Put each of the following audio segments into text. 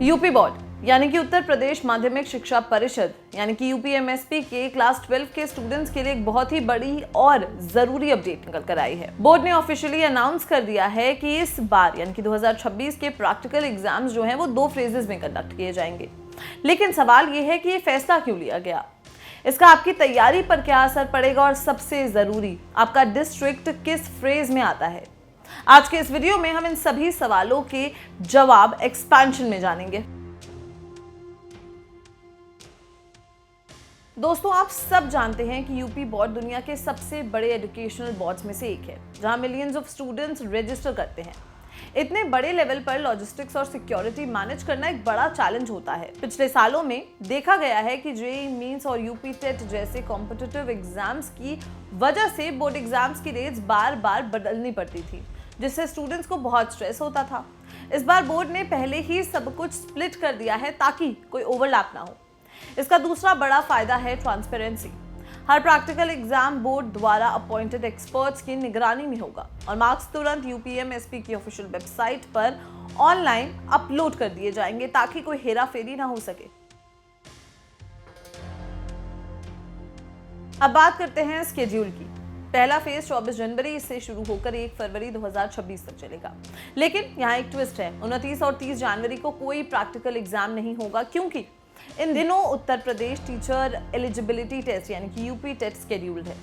UP board यानी कि उत्तर प्रदेश माध्यमिक शिक्षा परिषद यानी कि यूपीएमएसपी के क्लास 12 के स्टूडेंट्स के लिए एक बहुत ही बड़ी और जरूरी अपडेट निकल कर आई है। बोर्ड ने ऑफिशियली अनाउंस कर दिया है कि इस बार यानी कि 2026 के प्रैक्टिकल एग्जाम्स जो हैं वो 2 फेजेस में कंडक्ट किए जाएंगे। लेकिन सवाल ये है कि ये फैसला क्यों लिया गया, इसका आपकी तैयारी पर क्या असर पड़ेगा और सबसे जरूरी आपका डिस्ट्रिक्ट किस फ्रेज में आता है। आज के इस वीडियो में हम इन सभी सवालों के जवाब एक्सपेंशन में जानेंगे। दोस्तों, आप सब जानते हैं कि यूपी बोर्ड दुनिया के सबसे बड़े एजुकेशनल बोर्ड्स में से एक है, जहां मिलियंस ऑफ स्टूडेंट्स रजिस्टर करते हैं। इतने बड़े लेवल पर लॉजिस्टिक्स और सिक्योरिटी मैनेज करना एक बड़ा चैलेंज होता है। पिछले सालों में देखा गया है कि जेईई मेंस और यूपी टेट जैसे कॉम्पिटिटिव एग्जाम्स की वजह से बोर्ड एग्जाम्स की डेट्स बार बार बदलनी पड़ती थी, जिससे स्टूडेंट्स को बहुत स्ट्रेस होता था। इस बार बोर्ड ने पहले ही सब कुछ स्प्लिट कर दिया है ताकि कोई ओवरलैप ना हो। इसका दूसरा बड़ा फायदा है ट्रांसपेरेंसी। हर प्रैक्टिकल एग्जाम बोर्ड द्वारा अपॉइंटेड एक्सपर्ट्स की निगरानी में होगा और मार्क्स तुरंत यूपीएमएसपी की ऑफिशियल वेबसाइट पर ऑनलाइन अपलोड कर दिए जाएंगे ताकि कोई हेराफेरी ना हो सके। अब बात करते हैं स्केड्यूल की। पहला फेज 24 जनवरी से शुरू होकर 1 फरवरी 2026 तक चलेगा। लेकिन यहाँ एक ट्विस्ट है, 29 और 30 जनवरी को कोई प्रैक्टिकल एग्जाम नहीं होगा, क्योंकि इन दिनों Uttar Pradesh teacher eligibility test यानी कि यूपी टेट शेड्यूल्ड है।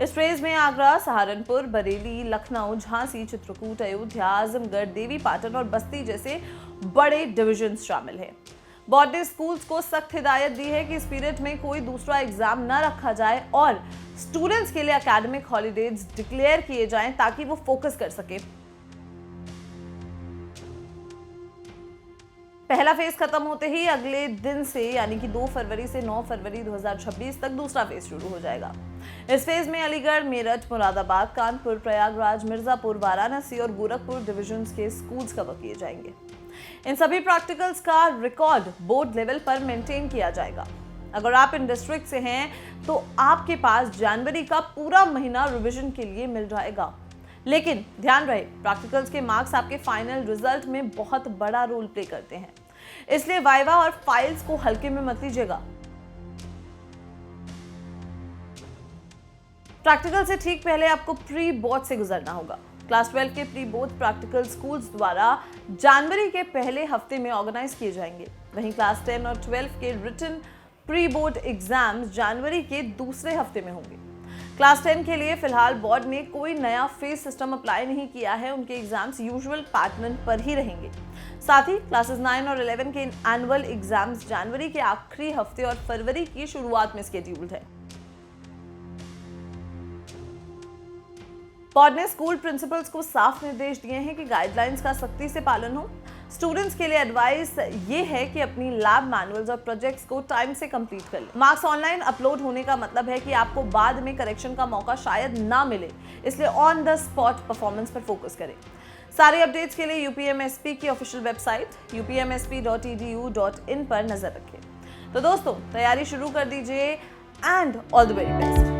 इस फेज में आगरा, सहारनपुर, बरेली, लखनऊ, झांसी, चित्रकूट, अयोध्या, आजमगढ़, देवी पाटन और बस्ती जैसे बड़े डिविजन्स शामिल हैं। बोर्ड ने स्कूल्स को सख्त हिदायत दी है कि इस पीरियड में कोई दूसरा एग्जाम न रखा जाए और स्टूडेंट्स के लिए एकेडमिक हॉलीडेज डिक्लेयर किए जाएं ताकि वो फोकस कर सके। पहला फेज खत्म होते ही अगले दिन से यानी कि 2 फरवरी से 9 फरवरी 2026 तक दूसरा फेज शुरू हो जाएगा। इस फेज में अलीगढ़, मेरठ, मुरादाबाद, कानपुर, प्रयागराज, मिर्जापुर, वाराणसी और गोरखपुर डिविजन्स के स्कूल्स कवर किए जाएंगे। इन सभी प्रैक्टिकल्स का रिकॉर्ड बोर्ड लेवल पर मेंटेन किया जाएगा। अगर आप इन डिस्ट्रिक्ट से हैं तो आपके पास जनवरी का पूरा महीना रिवीजन के लिए मिल जाएगा। लेकिन ध्यान रहे, प्रैक्टिकल्स के मार्क्स आपके फाइनल रिजल्ट में बहुत बड़ा रोल प्ले करते हैं, इसलिए वाइवा और फाइल्स को हल्के में मत लीजिएगा। प्रैक्टिकल से ठीक पहले आपको प्री बोर्ड से गुजरना होगा। क्लास 12 के प्री बोर्ड प्रैक्टिकल स्कूल्स द्वारा जनवरी के पहले हफ्ते में ऑर्गेनाइज किए जाएंगे। वहीं क्लास 10 और 12 के रिटन प्री बोर्ड एग्जाम्स जनवरी के दूसरे हफ्ते में होंगे। क्लास 10 के लिए फिलहाल बोर्ड ने कोई नया फेज सिस्टम अप्लाई नहीं किया है, उनके एग्जाम्स यूजुअल पैटर्न पर ही रहेंगे। साथ ही क्लासेस 9 और 11 के एनुअल एग्जाम्स जनवरी के आखिरी हफ्ते और फरवरी की शुरुआत में स्केड्यूल्ड है। बोर्ड ने स्कूल प्रिंसिपल्स को साफ निर्देश दिए हैं कि गाइडलाइंस का सख्ती से पालन हो। स्टूडेंट्स के लिए एडवाइस ये है कि अपनी लैब मैनुअल्स और प्रोजेक्ट्स को टाइम से कंप्लीट कर लें। मार्क्स ऑनलाइन अपलोड होने का मतलब है कि आपको बाद में करेक्शन का मौका शायद ना मिले, इसलिए ऑन द स्पॉट परफॉर्मेंस पर फोकस करें। सारे अपडेट्स के लिए यूपीएमएसपी की ऑफिशियल वेबसाइट upmsp.edu.in पर नजर रखें। तो दोस्तों, तैयारी शुरू कर दीजिए and all the very best.